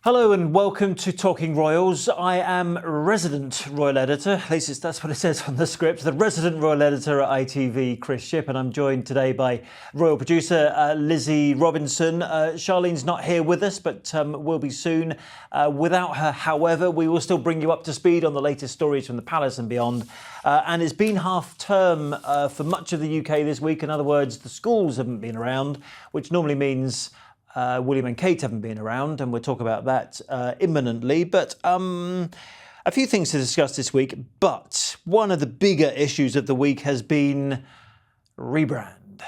Hello and welcome to Talking Royals. I am resident royal editor, at least that's what it says on the script, the resident royal editor at ITV, Chris Shipp, and I'm joined today by royal producer Lizzie Robinson. Charlene's not here with us, but will be soon. Without her, however, we will still bring you up to speed on the latest stories from the palace and beyond. And it's been half term for much of the UK this week. In other words, the schools haven't been around, which normally means William and Kate haven't been around, and we'll talk about that imminently. But a few things to discuss this week. But one of the bigger issues of the week has been rebrand.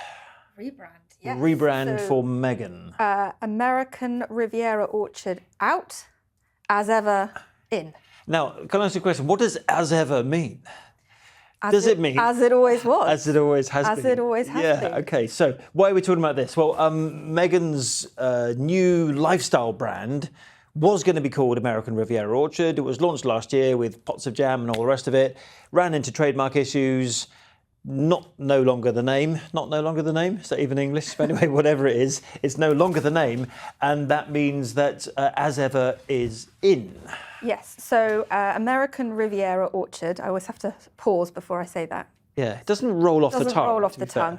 Rebrand, yes. Rebrand for Meghan. American Riviera Orchard out, as ever in. Now, can I ask you a question? What does as ever mean? Does it mean? As it always was. As it always has been. As it always has been. Yeah, okay. So why are we talking about this? Well, Meghan's new lifestyle brand was going to be called American Riviera Orchard. It was launched last year with pots of jam and all the rest of it. Ran into trademark issues. No longer the name. Not no longer the name. Is that even English? But anyway, whatever it is, it's no longer the name. And that means that as ever is in. Yes, so American Riviera Orchard, I always have to pause before I say that. Yeah, it doesn't roll off the tongue. Doesn't roll off the tongue.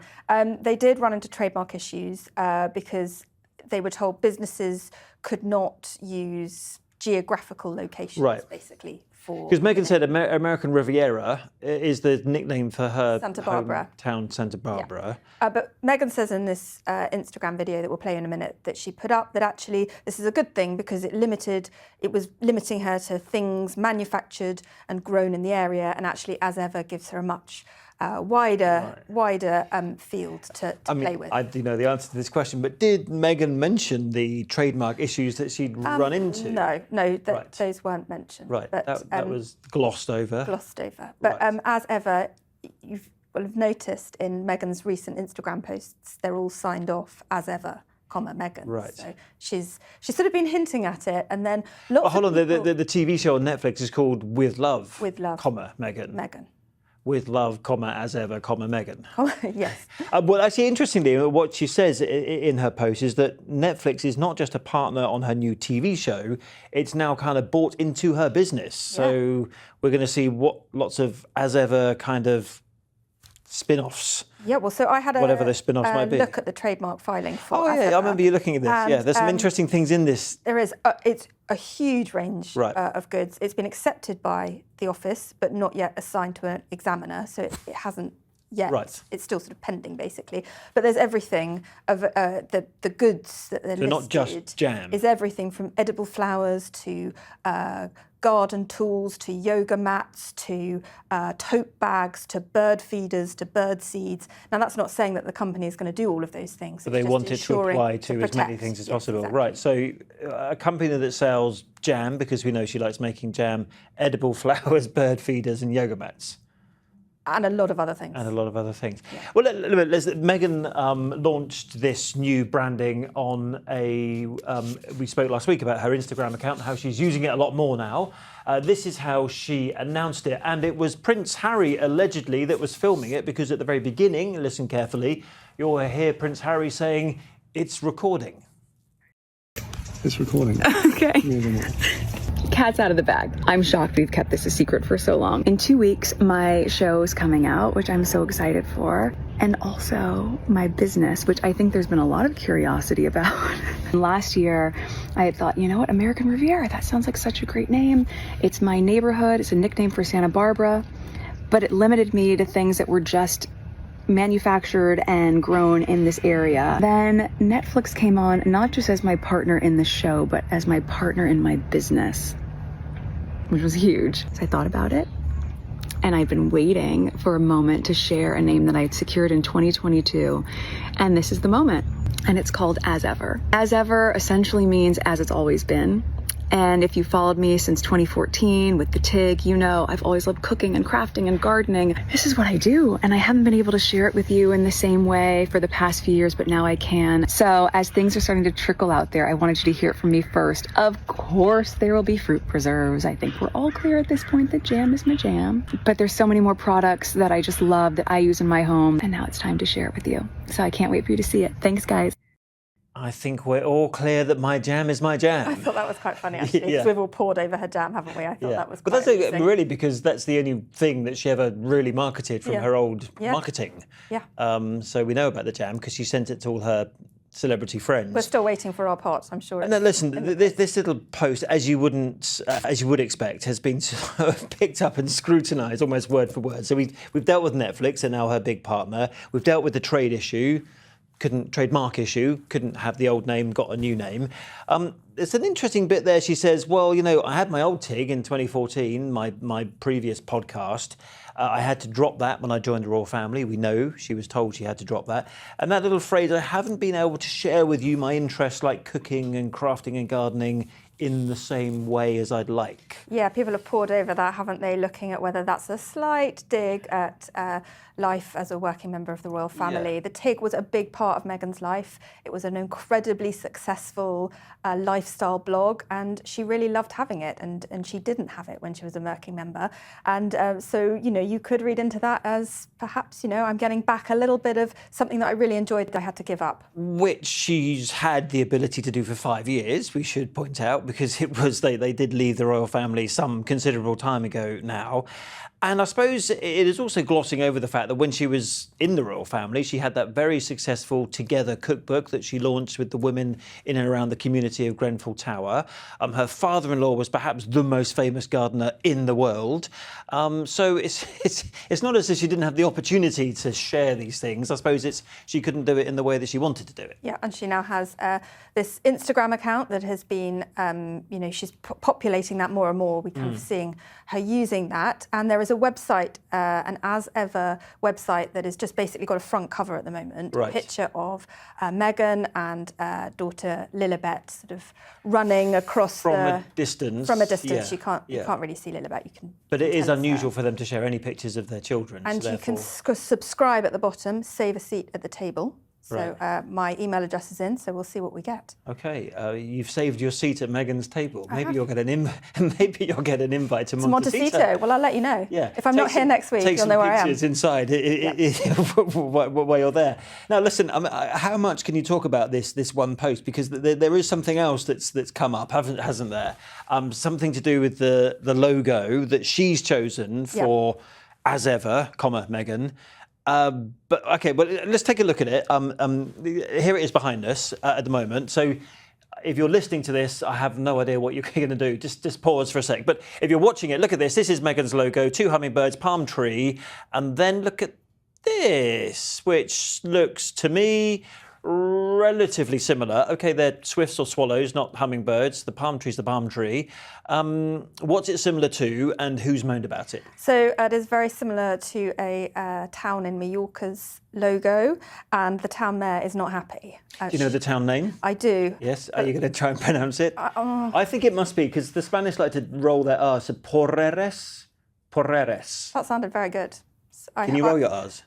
They did run into trademark issues because they were told businesses could not use geographical locations, basically. Because Meghan said American Riviera is the nickname for her Santa Barbara. Hometown, Santa Barbara. Yeah. But Meghan says in this Instagram video that we'll play in a minute that she put up that actually this is a good thing because it was limiting her to things manufactured and grown in the area, and actually as ever gives her a much wider field to play with. I do know the answer to this question, but did Meghan mention the trademark issues that she'd run into? No, those weren't mentioned. Right, but, that was glossed over. But as ever, you will have noticed in Meghan's recent Instagram posts, they're all signed off as ever, Meghan. Right. So she's sort of been hinting at it, and then lots hold of on, people... the TV show on Netflix is called With Love, Meghan. Meghan. With love, as ever, Meghan. Yes. Well, actually, interestingly, what she says in her post is that Netflix is not just a partner on her new TV show, it's now kind of bought into her business. So we're going to see lots of as ever kind of spin-offs. Yeah, well, so I had whatever the spin-offs might be. Look at the trademark filing for Oh, yeah, I remember you looking at this. And, there's some interesting things in this. There is. It's a huge range of goods. It's been accepted by the office, but not yet assigned to an examiner, so it hasn't yet. Right. It's still sort of pending, basically. But there's everything of the goods that they're listed. So not just jam. Is everything from edible flowers to garden tools to yoga mats to tote bags to bird feeders to bird seeds. Now, that's not saying that the company is going to do all of those things. But they want it to apply to as many things as possible. Exactly. Right, so a company that sells jam, because we know she likes making jam, edible flowers, bird feeders and yoga mats. And a lot of other things. Yeah. Well, Meghan launched this new branding on we spoke last week about her Instagram account, how she's using it a lot more now. This is how she announced it. And it was Prince Harry, allegedly, that was filming it, because at the very beginning, listen carefully, you'll hear Prince Harry saying, "It's recording." It's recording. Okay. Cat's out of the bag. I'm shocked we've kept this a secret for so long. In 2 weeks, my show is coming out, which I'm so excited for. And also my business, which I think there's been a lot of curiosity about. Last year, I had thought, you know what, American Riviera, that sounds like such a great name. It's my neighborhood. It's a nickname for Santa Barbara. But it limited me to things that were just manufactured and grown in this area. Then Netflix came on, not just as my partner in the show, but as my partner in my business, which was huge. So I thought about it, and I've been waiting for a moment to share a name that I had secured in 2022, and this is the moment. And it's called As Ever. As Ever essentially means as it's always been. And if you followed me since 2014 with the TIG, you know I've always loved cooking and crafting and gardening. This is what I do, and I haven't been able to share it with you in the same way for the past few years, but now I can. So as things are starting to trickle out there, I wanted you to hear it from me first. Of course, there will be fruit preserves. I think we're all clear at this point that jam is my jam. But there's so many more products that I just love that I use in my home, and now it's time to share it with you. So I can't wait for you to see it. Thanks, guys. I think we're all clear that my jam is my jam. I thought that was quite funny, actually, because Yeah. we've all poured over her jam, haven't we? I thought that was But quite that's amusing. really because that's the only thing that she ever really marketed from Yeah. her old Yeah. marketing. Yeah. So we know about the jam because she sent it to all her celebrity friends. We're still waiting for our pots, I'm sure. No, listen. This little post, as you would expect, has been sort of picked up and scrutinised almost word for word. So we've dealt with Netflix and now her big partner. We've dealt with the trademark issue. Couldn't have the old name, got a new name. It's an interesting bit there. She says, "Well, I had my old TIG in 2014, my previous podcast. I had to drop that when I joined the royal family. We know she was told she had to drop that. And that little phrase, I haven't been able to share with you my interests like cooking and crafting and gardening in the same way as I'd like." Yeah, people have poured over that, haven't they, looking at whether that's a slight dig at life as a working member of the royal family. Yeah. The TIG was a big part of Meghan's life. It was an incredibly successful lifestyle blog, and she really loved having it, and she didn't have it when she was a working member. And so, you could read into that as perhaps, I'm getting back a little bit of something that I really enjoyed that I had to give up. Which she's had the ability to do for 5 years, we should point out, because it was they did leave the royal family some considerable time ago now. And I suppose it is also glossing over the fact that when she was in the royal family, she had that very successful Together cookbook that she launched with the women in and around the community of Grenfell Tower. Her father-in-law was perhaps the most famous gardener in the world. So it's not as if she didn't have the opportunity to share these things. I suppose she couldn't do it in the way that she wanted to do it. Yeah, and she now has this Instagram account that has been, she's populating that more and more. We're kind of seeing her using that. And there is a website, an As Ever website that has just basically got a front cover at the moment. Right. A picture of Meghan and daughter Lilibet sort of running across From a distance. From a distance, Yeah. you can't really see Lilibet. But it is tell it's unusual her. for them to share any pictures of their children. And so you can therefore... subscribe at the bottom, save a seat at the table. So Right. my email address is in, so we'll see what we get. Okay, you've saved your seat at Meghan's table. Maybe you'll get an invite to Montecito. Well, I'll let you know. Yeah. If I'm not here next week, take you'll know where I am. pictures inside while you're there. Now, listen. How much can you talk about this one post? Because there is something else that's come up, hasn't there? Something to do with the logo that she's chosen for, As Ever, Meghan. But okay, well, let's take a look at it. Here it is behind us at the moment. So if you're listening to this, I have no idea what you're going to do. Just pause for a sec. But if you're watching it, look at this. This is Meghan's logo, 2 hummingbirds, palm tree. And then look at this, which looks to me relatively similar. Okay, they're swifts or swallows, not hummingbirds. The palm tree's the palm tree. What's it similar to, and who's moaned about it? So it is very similar to a town in Majorca's logo, and the town mayor is not happy. Do you know the town name? I do. Yes. Are you going to try and pronounce it? I think it must be, because the Spanish like to roll their R's. So Porreres. That sounded very good. Can you roll your R's?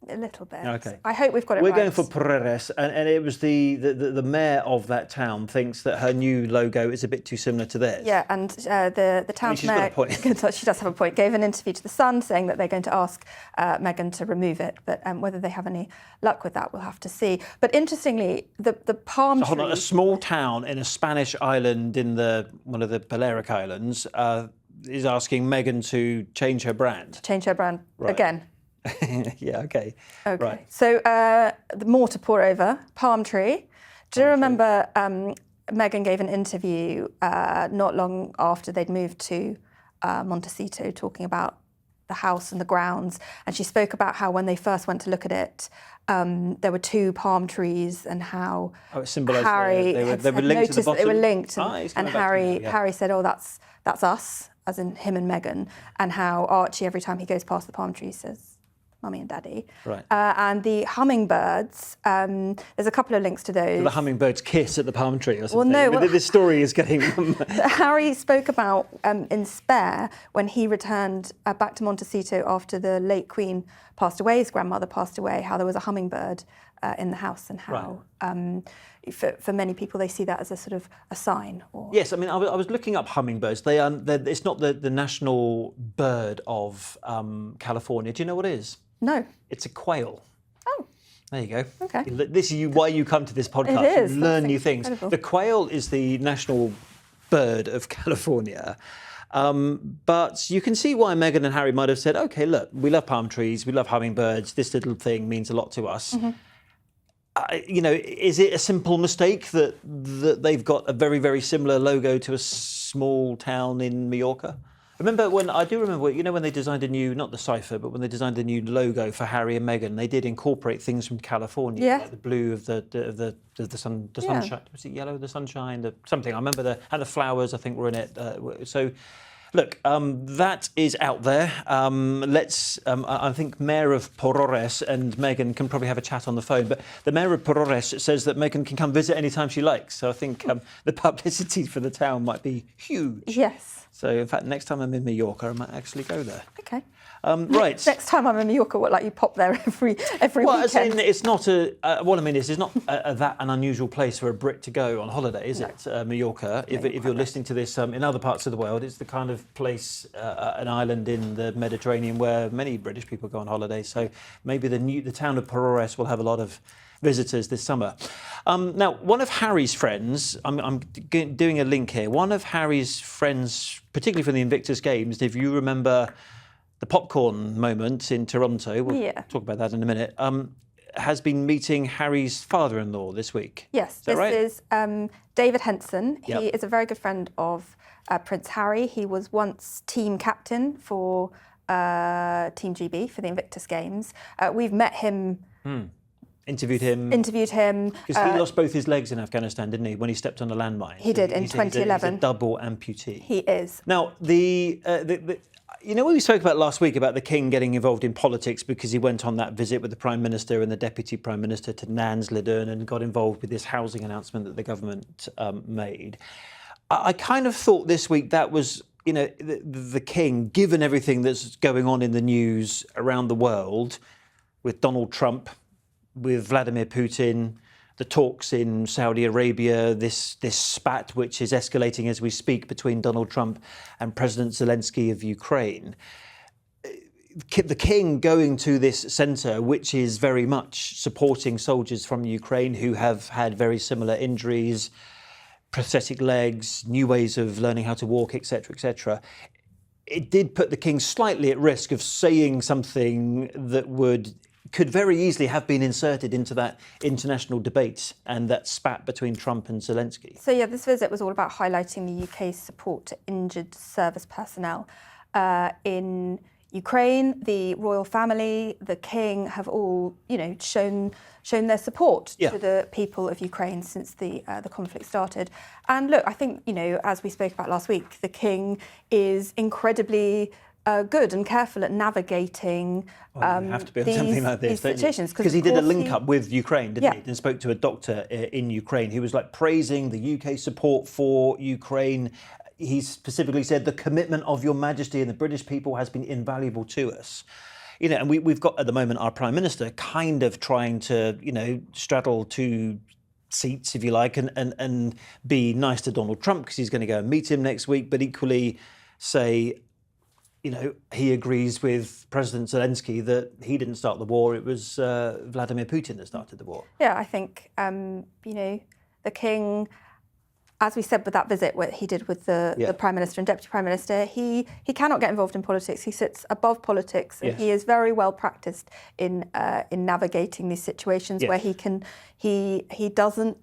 A little bit. Okay. I hope we've got it We're right. going for Porreres, and it was the mayor of that town thinks that her new logo is a bit too similar to theirs. Yeah, and the town's she's got mayor, a point. she does have a point, gave an interview to The Sun saying that they're going to ask Meghan to remove it, but whether they have any luck with that, we'll have to see. But interestingly, the palm tree... Hold on, a small town in a Spanish island in one of the Balearic Islands is asking Meghan to change her brand. Change her brand again. Yeah, okay. Okay. Right. So the more to pour over, palm tree. Do you remember Meghan gave an interview not long after they'd moved to Montecito, talking about the house and the grounds, and she spoke about how when they first went to look at it, there were 2 palm trees, and how it symbolised Harry they were had linked to the noticed that they were bottom? linked, It's and coming back to me now, yeah. Harry said, "Oh, that's us," as in him and Meghan, and how Archie, every time he goes past the palm tree, says, "Mummy and Daddy." Right. And the hummingbirds, there's a couple of links to those. The hummingbirds kiss at the palm tree or something. no, But this story is getting... Harry spoke about in Spare, when he returned back to Montecito after the late Queen passed away, his grandmother passed away, how there was a hummingbird in the house, and how for many people they see that as a sort of a sign. Or... Yes, I mean, I was looking up hummingbirds. It's not the national bird of California. Do you know what it is? No. It's a quail. Oh. There you go. Okay. This is why you come to this podcast. It is. You learn That's new things. incredible. The quail is the national bird of California. But you can see why Meghan and Harry might have said, OK, look, we love palm trees, we love hummingbirds. This little thing means a lot to us. You know, is it a simple mistake that they've got a very, very similar logo to a small town in Majorca? I do remember, you know, when they designed a new, not the cipher, but when they designed a new logo for Harry and Meghan, they did incorporate things from California, Yeah. like the blue of the sunshine. Was it yellow? The sunshine, something. I remember and the flowers, I think, were in it. So, look, that is out there. I think Mayor of Porreres and Meghan can probably have a chat on the phone. But the Mayor of Porreres says that Meghan can come visit anytime she likes. So I think the publicity for the town might be huge. Yes. So, in fact, next time I'm in Majorca, I might actually go there. Okay. Right. Next time I'm in Majorca, you pop there every Well, weekend? as in, it's not what I mean is, it's not that an unusual place for a Brit to go on holiday, is it? Majorca. If you're listening to this in other parts of the world, it's the kind of place, an island in the Mediterranean where many British people go on holiday. So maybe the town of Porreres will have a lot of visitors this summer. Now, one of Harry's friends, I'm doing a link here. One of Harry's friends, particularly from the Invictus Games, if you remember the popcorn moment in Toronto, we'll talk about that in a minute, has been meeting Harry's father-in-law this week. Yes, is that right? This is David Henson. Yep. He is a very good friend of Prince Harry. He was once team captain for Team GB for the Invictus Games. We've met him. Interviewed him. Because he lost both his legs in Afghanistan, didn't he, when he stepped on a landmine? He did, in 2011. He's a double amputee. He is. Now, you know, when we spoke about last week about the King getting involved in politics because he went on that visit with the Prime Minister and the Deputy Prime Minister to Nansledurn and got involved with this housing announcement that the government made. I kind of thought this week that was, you know, the King, given everything that's going on in the news around the world with Donald Trump, with Vladimir Putin, the talks in Saudi Arabia, this spat which is escalating as we speak between Donald Trump and President Zelensky of Ukraine. The King going to this centre, which is very much supporting soldiers from Ukraine who have had very similar injuries, prosthetic legs, new ways of learning how to walk, etc., etc. It did put the King slightly at risk of saying something that could very easily have been inserted into that international debate and that spat between Trump and Zelensky. So, this visit was all about highlighting the UK's support to injured service personnel. In Ukraine, the royal family, the King have all, shown their support to the people of Ukraine since the conflict started. And look, I think, as we spoke about last week, the King is incredibly good and careful at navigating you have to be on something like this, these situations. Because he did a link up with Ukraine, didn't he? And spoke to a doctor in Ukraine who was praising the UK support for Ukraine. He specifically said the commitment of Your Majesty and the British people has been invaluable to us. And we've got at the moment our Prime Minister kind of trying to, straddle two seats, if you like, and be nice to Donald Trump because he's going to go and meet him next week, but equally say, he agrees with President Zelensky that he didn't start the war. It was Vladimir Putin that started the war. Yeah, I think, the King, as we said with that visit what he did with the Prime Minister and Deputy Prime Minister, he cannot get involved in politics. He sits above politics and he is very well practiced in navigating these situations where he doesn't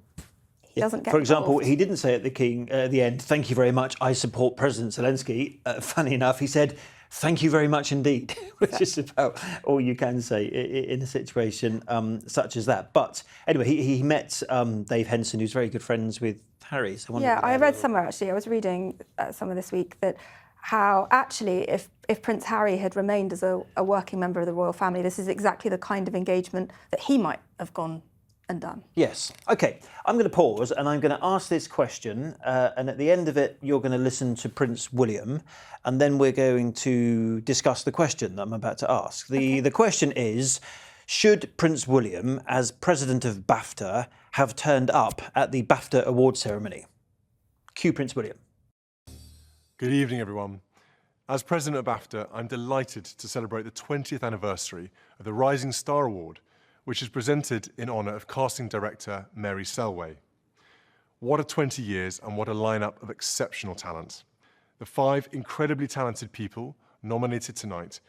get For example, involved. he didn't say at the end, thank you very much, I support President Zelensky. Funny enough, he said, thank you very much indeed, which is about all you can say in a situation such as that. But anyway, he met Dave Henson, who's very good friends with Harry. So I read somewhere, actually, I was reading somewhere this week, that how actually if Prince Harry had remained as a working member of the royal family, this is exactly the kind of engagement that he might have gone and done. Yes. OK, I'm going to pause and I'm going to ask this question and at the end of it you're going to listen to Prince William and then we're going to discuss the question that I'm about to ask. The question is, should Prince William, as president of BAFTA, have turned up at the BAFTA award ceremony? Cue Prince William. Good evening, everyone. As president of BAFTA, I'm delighted to celebrate the 20th anniversary of the Rising Star Award, which is presented in honour of casting director Mary Selway. What a 20 years and what a lineup of exceptional talent. The 5 incredibly talented people nominated tonight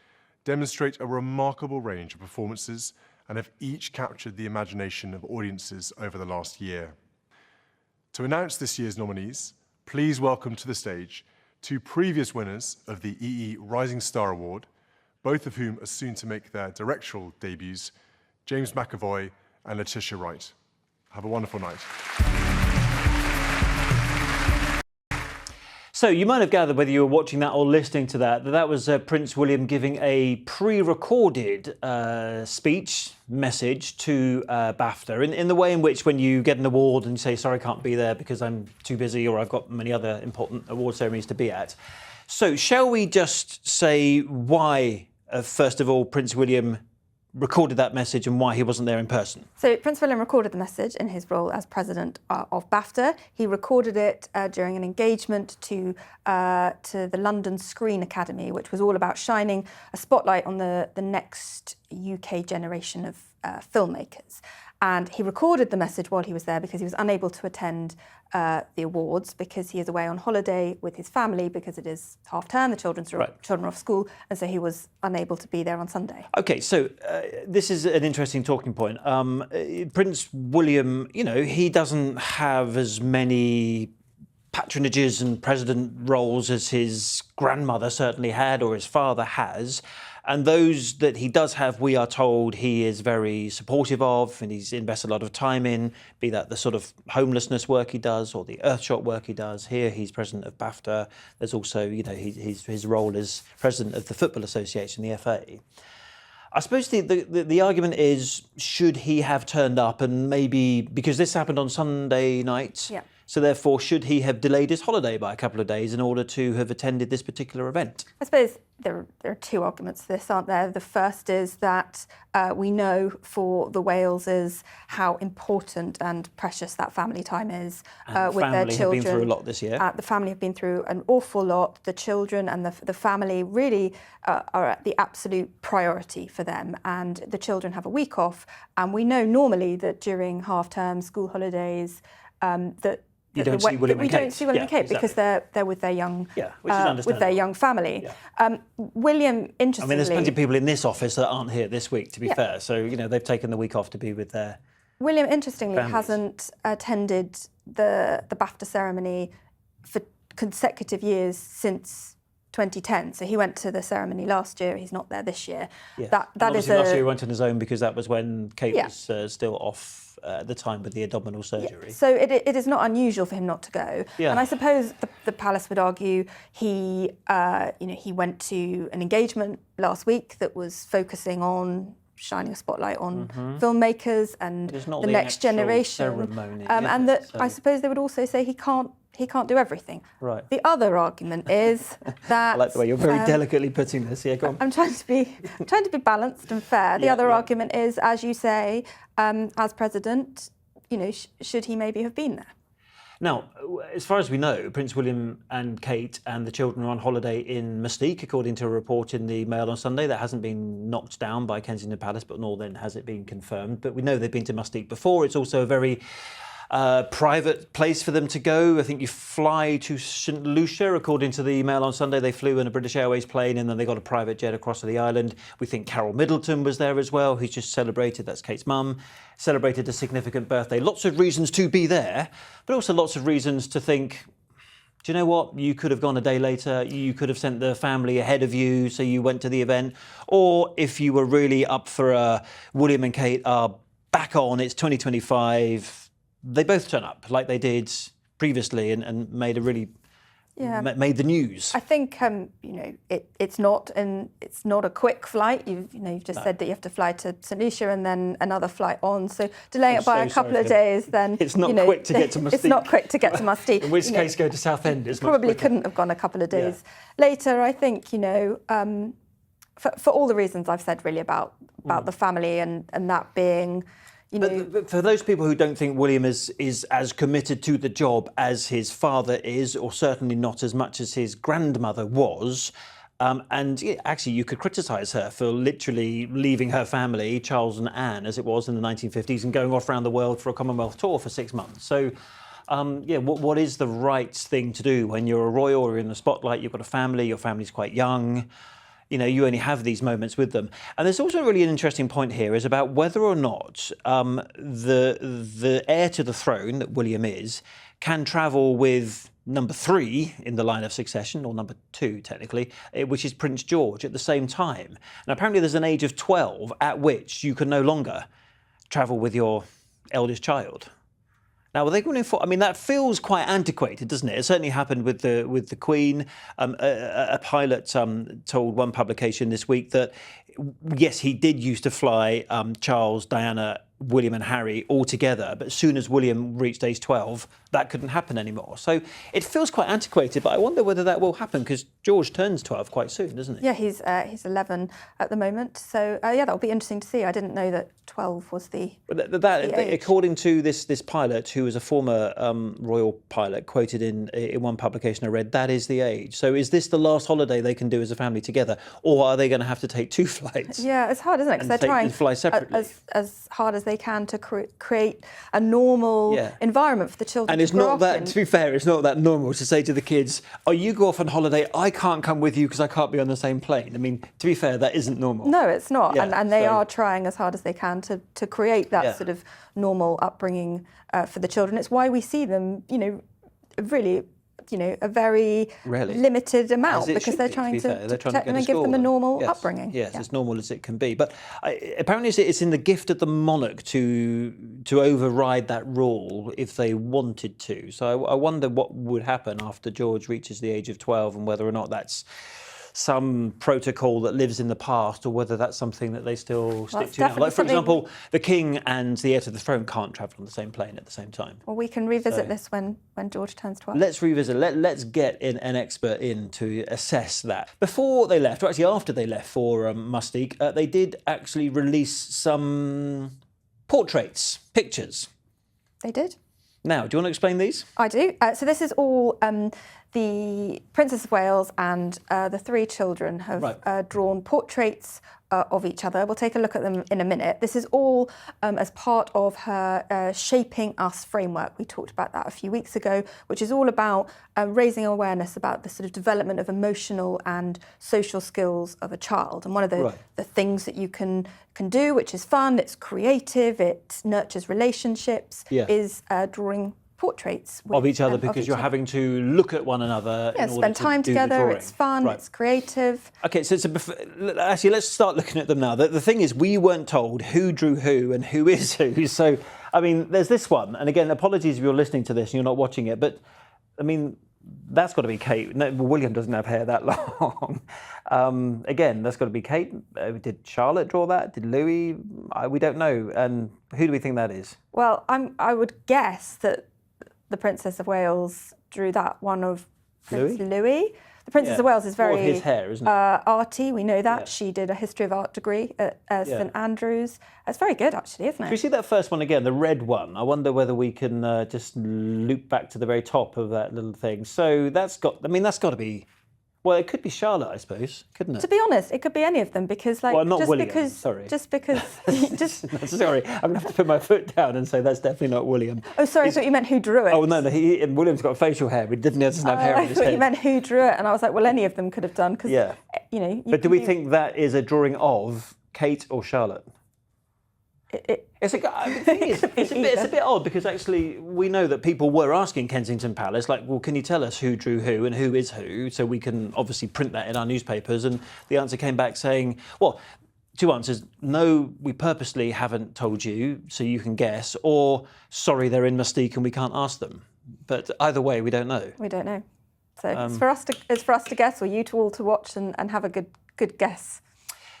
demonstrate a remarkable range of performances and have each captured the imagination of audiences over the last year. To announce this year's nominees, please welcome to the stage 2 previous winners of the EE Rising Star Award, both of whom are soon to make their directorial debuts, James McAvoy and Letitia Wright. Have a wonderful night. So you might have gathered, whether you were watching that or listening to that, that was Prince William giving a pre-recorded speech message to BAFTA in the way in which when you get an award and you say, sorry, I can't be there because I'm too busy or I've got many other important award ceremonies to be at. So shall we just say why, first of all, Prince William recorded that message and why he wasn't there in person? So Prince William recorded the message in his role as president of BAFTA. He recorded it during an engagement to the London Screen Academy, which was all about shining a spotlight on the next UK generation of filmmakers. And he recorded the message while he was there because he was unable to attend the awards because he is away on holiday with his family because it is half term, the children are off school, and so he was unable to be there on Sunday. OK, so this is an interesting talking point. Prince William, you know, he doesn't have as many patronages and president roles as his grandmother certainly had or his father has. And those that he does have, we are told he is very supportive of and he's invested a lot of time in, be that the sort of homelessness work he does or the Earthshot work he does. Here he's president of BAFTA. There's also, you know, his role as president of the Football Association, the FA. I suppose the argument is, should he have turned up and maybe, because this happened on Sunday night, yeah. So therefore, should he have delayed his holiday by a couple of days in order to have attended this particular event? I suppose there are 2 arguments to this, aren't there? The first is that we know for the Walesers how important and precious that family time is with their children. The family have been through a lot this year. The family have been through an awful lot. The children and the family really are at the absolute priority for them. And the children have a week off. And we know normally that during half-term school holidays that we don't see William and Kate because they're with their young with their young family. Yeah. William, interestingly, I mean, there's plenty of people in this office that aren't here this week, to be fair. So you know they've taken the week off to be with their. William, interestingly, families. hasn't attended the BAFTA ceremony for consecutive years since 2010. So he went to the ceremony last year. He's not there this year. Yes. That is last year he went on his own because that was when Kate was still off at the time with the abdominal surgery. Yeah. So it is not unusual for him not to go. Yeah. And I suppose the palace would argue he went to an engagement last week that was focusing on shining a spotlight on filmmakers and the next generation. And that I suppose they would also say he can't do everything. Right. The other argument is that I like the way you're very delicately putting this. Yeah, go on. I'm trying to be balanced and fair. The other argument is, as you say, as president, you know, should he maybe have been there? Now, as far as we know, Prince William and Kate and the children are on holiday in Mystique, according to a report in the Mail on Sunday. That hasn't been knocked down by Kensington Palace, but nor then has it been confirmed. But we know they've been to Mystique before. It's also a very private place for them to go. I think you fly to St Lucia, according to the Mail on Sunday. They flew in a British Airways plane and then they got a private jet across to the island. We think Carol Middleton was there as well, who's just celebrated, that's Kate's mum, celebrated a significant birthday. Lots of reasons to be there, but also lots of reasons to think, do you know what? You could have gone a day later. You could have sent the family ahead of you, so you went to the event. Or if you were really up for William and Kate are back on, it's 2025, they both turn up like they did previously and made a really made the news. I think it's not a quick flight. You've just said that you have to fly to St Lucia and then another flight on. So delaying it by a couple of days, then it's not quick to get to Mystique. It's not quick to get to Mystique. In which case, go to Southend. It's probably couldn't have gone a couple of days later. I think for all the reasons I've said really about the family and that being. But for those people who don't think William is as committed to the job as his father is, or certainly not as much as his grandmother was, And actually, you could criticise her for literally leaving her family, Charles and Anne, as it was in the 1950s, and going off around the world for a Commonwealth tour for 6 months. So, what is the right thing to do when you're a royal or in the spotlight? You've got a family, your family's quite young. You only have these moments with them. And there's also really an interesting point here is about whether or not the heir to the throne, that William is, can travel with number 3 in the line of succession, or number 2 technically, which is Prince George, at the same time. And apparently there's an age of 12 at which you can no longer travel with your eldest child. Now, are they going for? I mean, that feels quite antiquated, doesn't it? It certainly happened with the Queen. A pilot told one publication this week that yes, he did used to fly Charles, Diana, William and Harry all together, but as soon as William reached age 12, that couldn't happen anymore. So it feels quite antiquated, but I wonder whether that will happen because George turns 12 quite soon, doesn't he? Yeah, he's 11 at the moment. So that'll be interesting to see. I didn't know that 12 was the age. According to this pilot, who was a former royal pilot, quoted in one publication I read, that is the age. So is this the last holiday they can do as a family together, or are they going to have to take 2 flights? Yeah, it's hard, isn't it? Because they're trying fly separately as hard as they can to create a normal environment for the children. And it's not that, to be fair, it's not that normal to say to the kids, "Oh, you go off on holiday, I can't come with you because I can't be on the same plane." I mean, to be fair, that isn't normal. No, it's not. Yeah, and they are trying as hard as they can to create that sort of normal upbringing for the children. It's why we see them, really, a very limited amount because they're trying to protect them and give them a normal upbringing. Yes, as normal as it can be. But apparently it's in the gift of the monarch to override that rule if they wanted to. So I wonder what would happen after George reaches the age of 12 and whether or not that's some protocol that lives in the past or whether that's something that they still stick to now. Like, for example, the king and the heir to the throne can't travel on the same plane at the same time. Well, we can revisit this when George turns 12. Let's revisit. Let's get an expert in to assess that. Before they left, or actually after they left for Mustique, they did actually release some portraits, pictures. They did. Now, do you want to explain these? I do. So this is all the Princess of Wales and the 3 children have drawn portraits of each other. We'll take a look at them in a minute. This is all as part of her Shaping Us framework. We talked about that a few weeks ago, which is all about raising awareness about the sort of development of emotional and social skills of a child. And one of the things that you can do, which is fun, it's creative, it nurtures relationships, is drawing portraits of each other because you're having to look at one another. Yeah, spend time together. It's fun. It's creative. Okay, so actually, let's start looking at them now. The thing is, we weren't told who drew who and who is who. So, I mean, there's this one, and again, apologies if you're listening to this and you're not watching it, but I mean, that's got to be Kate. No, William doesn't have hair that long. Again, that's got to be Kate. Did Charlotte draw that? Did Louis? We don't know. And who do we think that is? Well, I would guess that the Princess of Wales drew that one of Prince Louis. The Princess of Wales is very his hair, isn't it? Arty, we know that. Yeah. She did a History of Art degree at St Andrews. It's very good, actually, isn't it? Can we see that first one again, the red one? I wonder whether we can just loop back to the very top of that little thing. So that's got to be... Well, it could be Charlotte, I suppose, couldn't it? To be honest, it could be any of them because, like, not just William, because, sorry. Just because, sorry, I'm gonna have to put my foot down and say that's definitely not William. Oh, sorry, I thought you meant who drew it. Oh no, and William's got facial hair. He doesn't have hair on his head. I thought you meant who drew it, and I was like, well, any of them could have done because, But do we think that is a drawing of Kate or Charlotte? It's a bit odd because actually we know that people were asking Kensington Palace, like, well, can you tell us who drew who and who is who, so we can obviously print that in our newspapers. And the answer came back saying, well, 2 answers: no, we purposely haven't told you, so you can guess, or sorry, they're in Mustique and we can't ask them. But either way, we don't know. We don't know. So it's for us to guess, or you two all to watch and have a good guess.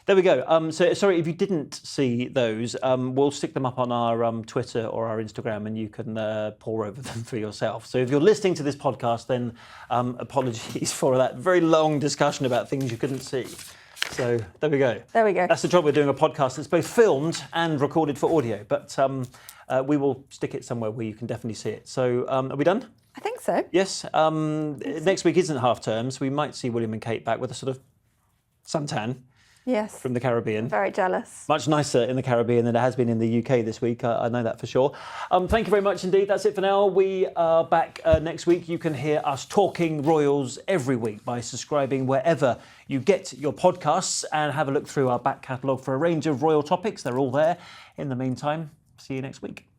There we go. So sorry if you didn't see those. We'll stick them up on our Twitter or our Instagram, and you can pore over them for yourself. So if you're listening to this podcast, then apologies for that very long discussion about things you couldn't see. So there we go. There we go. That's the trouble with doing a podcast. It's both filmed and recorded for audio, but we will stick it somewhere where you can definitely see it. So are we done? I think so. Yes. Next week isn't half term, so we might see William and Kate back with a sort of suntan Yes. from the Caribbean. Very jealous. Much nicer in the Caribbean than it has been in the UK this week. I know that for sure. Thank you very much indeed. That's it for now. We are back next week. You can hear us talking royals every week by subscribing wherever you get your podcasts, and have a look through our back catalogue for a range of royal topics. They're all there. In the meantime, see you next week.